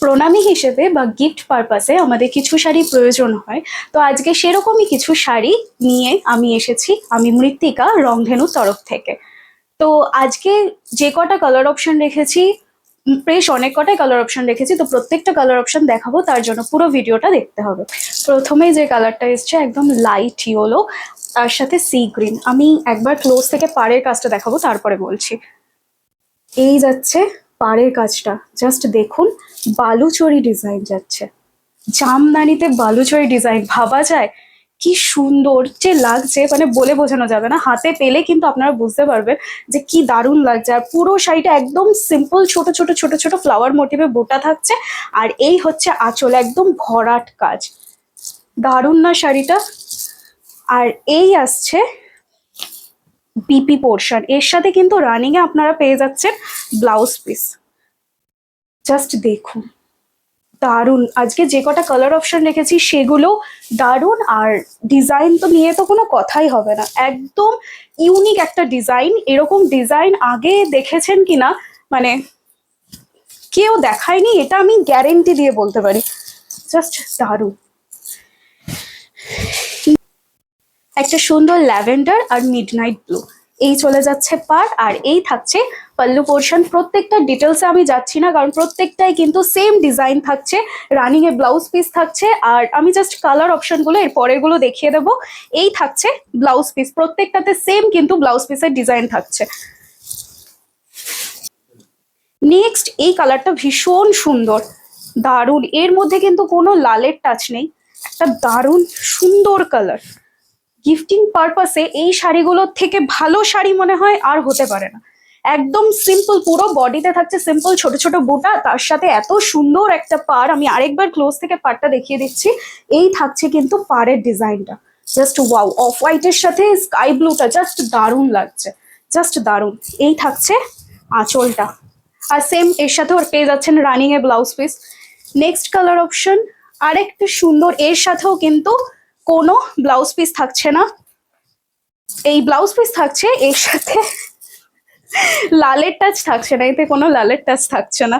প্রণামী হিসেবে বা গিফট পারপাসে আমাদের কিছু শাড়ি প্রয়োজন হয়। তো আজকে সেরকমই কিছু শাড়ি নিয়ে আমি এসেছি, আমি মৃত্তিকা রংধেনুর তরফ থেকে। তো আজকে যে কটা কালার অপশন রেখেছি, বেশ অনেক কটাই কালার অপশন রেখেছি, তো প্রত্যেকটা কালার অপশন দেখাবো, তার জন্য পুরো ভিডিওটা দেখতে হবে। প্রথমেই যে কালারটা এসছে একদম লাইট ইয়েলো, তার সাথে সি গ্রিন। আমি একবার ক্লোজ থেকে পাড়ের কাজটা দেখাবো, তারপরে বলছি। এই যাচ্ছে পাড়ের কাজটা, জাস্ট দেখুন, বালুচরি ডিজাইন যাচ্ছে, জামদানিতে বালুচরি ডিজাইন, ভাবা যায় কি সুন্দর যে লাগছে, মানে বলে বোঝানো যাবে না। হাতে পেলে কিন্তু আপনারা বুঝতে পারবেন যে কি দারুণ লাগছে। আর পুরো শাড়িটা একদম সিম্পল, ছোট ছোট ছোট ছোট ফ্লাওয়ার মোটিভে বোটা থাকছে। আর এই হচ্ছে আঁচল, একদম ভরাট কাজ, দারুণ না শাড়িটা? আর এই আসছে বিপি পোর্শন, এর সাথে কিন্তু রানিং এ আপনারা পেয়ে যাচ্ছেন ব্লাউজ পিস। জাস্ট দেখুন, দারুণ। আজকে যে কটা কালার অপশন রেখেছি সেগুলো দারুণ। আর ডিজাইন তো নিয়ে তো কোনো কথাই হবে না, একদম ইউনিক একটা ডিজাইন। এরকম ডিজাইন আগে দেখেছেন কিনা মানে কেউ দেখায়নি, এটা আমি গ্যারেন্টি দিয়ে বলতে পারি। জাস্ট দারুণ, একটা সুন্দর ল্যাভেন্ডার আর মিডনাইট ব্লু, এই চলে যাচ্ছে পার। আর এই থাকছে পাল্লু পোর্শন। প্রত্যেকটা ডিটেলসে আমি যাচ্ছি না, কারণ প্রত্যেকটাই কিন্তু সেম ডিজাইন থাকছে, রানিং এ ব্লাউজ পিস থাকছে। আর আমি জাস্ট কালার অপশনগুলো এর পরেরগুলো দেখিয়ে দেবো। এই থাকছে ব্লাউজ পিস, প্রত্যেকটাতে সেম কিন্তু ব্লাউজ পিসের ডিজাইন থাকছে। নেক্সট এই কালারটা ভীষণ সুন্দর, দারুণ। এর মধ্যে কিন্তু কোনো লালের টাচ নেই, একটা দারুণ সুন্দর কালার। গিফটিং পারপাসে এই শাড়িগুলোর থেকে ভালো শাড়ি মনে হয় আর হতে পারে না। একদম সিম্পল, পুরো বডিতে থাকছে সিম্পল ছোট ছোট বুটা, তার সাথে এত সুন্দর একটা পার। আমি আরেকবার ক্লোজ থেকে পারটা দেখিয়ে দিচ্ছি। এই থাকছে কিন্তু পারের ডিজাইনটা, জাস্ট ওয়াও। অফ হোয়াইটের সাথে স্কাই ব্লুটা জাস্ট দারুণ লাগছে, জাস্ট দারুণ। এই থাকছে আঁচলটা, আর সেম এর সাথেও পেয়ে যাচ্ছেন running a blouse piece. Next colour option আরেকটু সুন্দর, এর সাথেও কিন্তু কোনো ব্লাউজ পিস থাকছে না, এই ব্লাউজ পিস থাকছে, এর সাথে লালের টাচ থাকছে না, এতে কোনো লালের টাচ থাকছে না।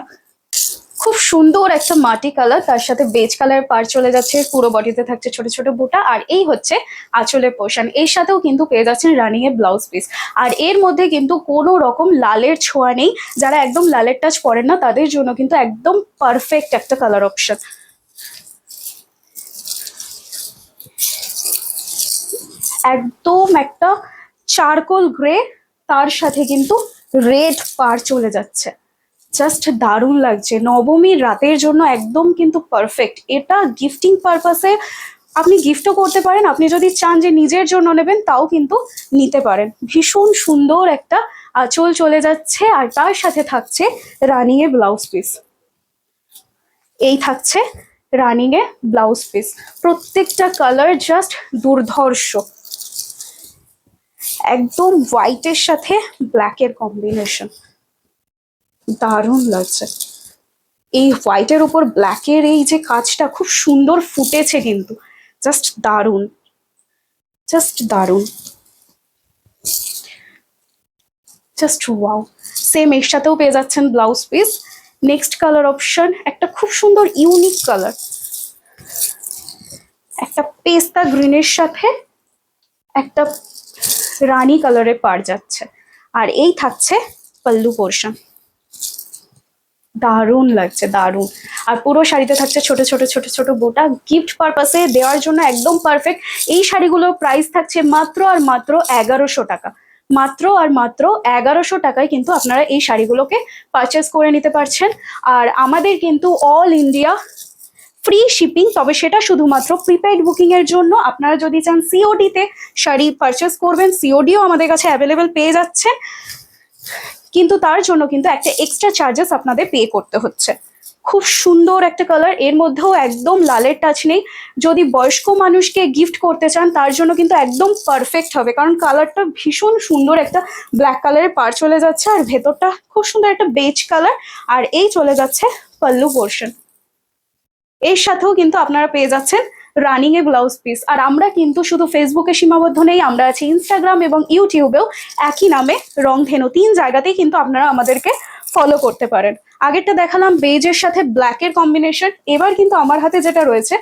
খুব সুন্দর একটা মাটি কালার, তার সাথে বেজ কালার পার চলে যাচ্ছে, পুরো বডিতে থাকছে ছোট ছোট বুটা। আর এই হচ্ছে আঁচলের পোর্শন, এর সাথেও কিন্তু পেয়ে যাচ্ছেন রানিং এর ব্লাউজ পিস। আর এর মধ্যে কিন্তু কোনো রকম লালের ছোঁয়া নেই, যারা একদম লালের টাচ পরেন না তাদের জন্য কিন্তু একদম পারফেক্ট একটা কালার অপশন। একদম একটা চারকোল গ্রে, তার সাথে কিন্তু রেড পার চলে যাচ্ছে, জাস্ট দারুণ লাগছে। নবমীর রাতের জন্য একদম কিন্তু পারফেক্ট। এটা গিফটিং পারপাসে আপনি গিফটও করতে পারেন, আপনি যদি চান যে নিজের জন্য নেবেন তাও কিন্তু নিতে পারেন। ভীষণ সুন্দর একটা আঁচল চলে যাচ্ছে, আর তার সাথে থাকছে রানিং এ ব্লাউজ পিস। এই থাকছে রানিং এ ব্লাউজ পিস, প্রত্যেকটা কালার জাস্ট দুর্ধর্ষ, একদম হোয়াইটের সাথে ব্ল্যাকের কম্বিনেশন, দারুণ লাগছে। এই হোয়াইটের উপর ব্ল্যাকের এই যে কাজটা খুব সুন্দর ফুটেছে কিন্তু, জাস্ট দারুণ, জাস্ট দারুণ, জাস্ট ওয়াও। সেম এর সাথেও পেয়ে যাচ্ছেন blouse piece. Next colour option একটা খুব সুন্দর ইউনিক কালার, একটা পেস্তা গ্রিনের সাথে একটা রানী কালারের পার যাচ্ছে। আর এই থাকছে পাল্লু পোর্শন, দারুণ লাগছে, দারুণ। আর পুরো শাড়িতে থাকছে ছোট ছোট ছোট ছোট বুটা, গিফট পারপাসে দেওয়ার জন্য একদম পারফেক্ট। এই শাড়িগুলোর প্রাইস থাকছে মাত্র আর মাত্র 1100 টাকা, মাত্র আর মাত্র 1100 টাকায় কিন্তু আপনারা এই শাড়িগুলোকে পারচেস করে নিতে পারছেন। আর আমাদের কিন্তু অল ইন্ডিয়া ফ্রি শিপিং, তবে সেটা শুধুমাত্র প্রিপেড বুকিং এর জন্য। আপনারা যদি চান সিওডি তে শাড়ি পারচেস করবেন, সিওডিও আমাদের কাছে অ্যাভেলেবেল পেয়ে যাচ্ছেন, কিন্তু তার জন্য কিন্তু একটা এক্সট্রা চার্জেস আপনাদের পে করতে হচ্ছে। খুব সুন্দর একটা কালার, এর মধ্যেও একদম লালের টাচ নেই। যদি বয়স্ক মানুষকে গিফট করতে চান তার জন্য কিন্তু একদম পারফেক্ট হবে, কারণ কালারটা ভীষণ সুন্দর, একটা ব্ল্যাক কালারের পার চলে যাচ্ছে, আর ভেতরটা খুব সুন্দর একটা বেজ কালার। আর এই চলে যাচ্ছে পাল্লু পোর্শন, এর সাথেও কিন্তু আপনারা পেয়ে যাচ্ছেন রানিং এ ব্লাউজ পিস। আর আমরা কিন্তু শুধু ফেসবুকে সীমাবদ্ধ নেই, আমরা আছি ইনস্টাগ্রাম এবং ইউটিউবেও একই নামে রংধেনু, 3 জায়গাতেই কিন্তু আপনারা আমাদেরকে ফলো করতে পারেন। আগেরটা দেখালাম বেজের সাথে ব্ল্যাকের কম্বিনেশন, এবার কিন্তু আমার হাতে যেটা রয়েছে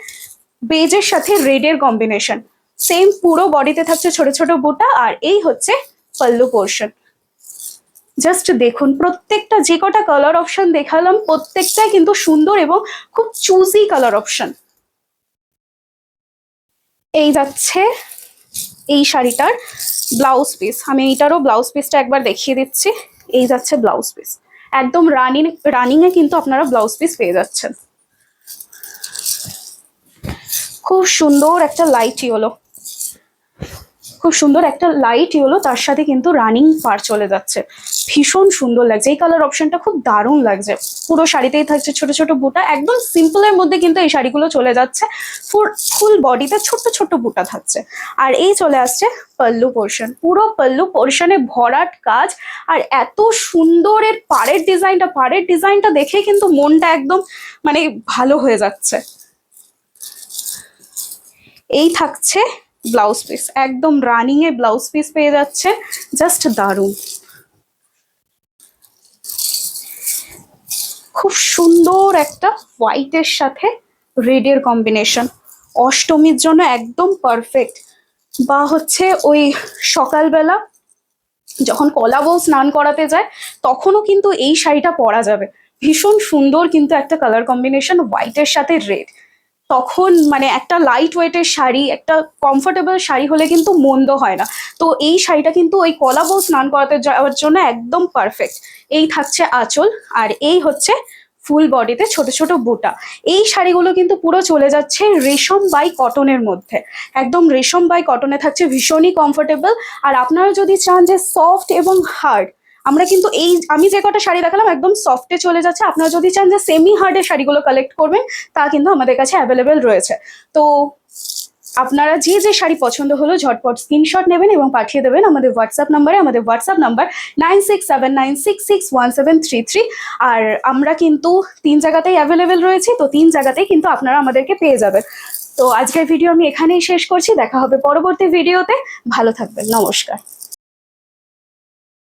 বেজের সাথে রেডের কম্বিনেশন। সেম পুরো বডিতে থাকছে ছোট ছোট বুটা, আর এই হচ্ছে পাল্লু পোর্শন। জাস্ট দেখুন, প্রত্যেকটা যে কটা কালার অপশন দেখালাম প্রত্যেকটাই কিন্তু সুন্দর এবং খুব চুজি কালার অপশন। এই যাচ্ছে এই শাড়িটার ব্লাউজ পিস, আমি এইটারও ব্লাউজ পিসটা একবার দেখিয়ে দিচ্ছি। এই যাচ্ছে ব্লাউজ পিস, একদম রানিং এ কিন্তু আপনারা ব্লাউজ পিস পেয়ে যাচ্ছেন। খুব সুন্দর একটা লাইট ইয়েলো, খুব সুন্দর একটা লাইট ইয়েলো, তার সাথে কিন্তু রানিং পার চলে যাচ্ছে, ভীষণ সুন্দর লাগছে। এই কালার অপশনটা খুব দারুণ লাগছে। পুরো শাড়িতেই থাকছে ছোট ছোট বুটা, একদম সিম্পলের মধ্যে কিন্তু এই শাড়িগুলো চলে যাচ্ছে। ফুল বডিতে ছোট্ট ছোট্ট বুটা থাকছে। আর এই চলে আসছে পাল্লু পোর্শন, পুরো পাল্লু পোর্শনে ভরাট কাজ, আর এত সুন্দর এর পাড়ের ডিজাইনটা দেখে কিন্তু মনটা একদম মানে ভালো হয়ে যাচ্ছে। এই থাকছে ব্লাউজ পিস, একদম রানিং এ ব্লাউজ পিস পেয়ে যাচ্ছে, জাস্ট দারুণ। খুব সুন্দর একটা হোয়াইটের সাথে রেডের কম্বিনেশন, অষ্টমীর জন্য একদম পারফেক্ট। বা হচ্ছে ওই সকালবেলা যখন কলা বউ স্নান করাতে যায় তখনও কিন্তু এই শাড়িটা পরা যাবে। ভীষণ সুন্দর কিন্তু একটা কালার কম্বিনেশন, হোয়াইটের সাথে রেড। তখন মানে একটা লাইট ওয়েটের শাড়ি, একটা কমফোর্টেবল শাড়ি হলে কিন্তু মন্দ হয় না। তো এই শাড়িটা কিন্তু ওই কলা বউ স্নান করাতে যাওয়ার জন্য একদম পারফেক্ট। এই থাকছে আঁচল, আর এই হচ্ছে ফুল বডিতে ছোট ছোট বুটা। এই শাড়িগুলো কিন্তু পুরো চলে যাচ্ছে রেশম বাই কটনের মধ্যে, একদম রেশম বাই কটনে থাকছে, ভীষণই কমফোর্টেবল। আর আপনারা যদি চান যে সফট এবং হার্ড, আমরা কিন্তু আমি যে কটা শাড়ি দেখালাম একদম সফটে চলে যাচ্ছে। আপনারা যদি চান যে সেমি হার্ডের শাড়িগুলো কালেক্ট করবেন, তা কিন্তু আমাদের কাছে অ্যাভেলেবেল রয়েছে। তো আপনারা যে যে শাড়ি পছন্দ হলো ঝটপট স্ক্রিনশট নেবেন এবং পাঠিয়ে দেবেন আমাদের হোয়াটসঅ্যাপ নাম্বারে। আমাদের হোয়াটসঅ্যাপ নাম্বার 9679661733। আর আমরা কিন্তু 3 জায়গাতেই অ্যাভেলেবেল রয়েছি, তো 3 জায়গাতেই কিন্তু আপনারা আমাদেরকে পেয়ে যাবেন। তো আজকের ভিডিও আমি এখানেই শেষ করছি, দেখা হবে পরবর্তী ভিডিওতে। ভালো থাকবেন, নমস্কার।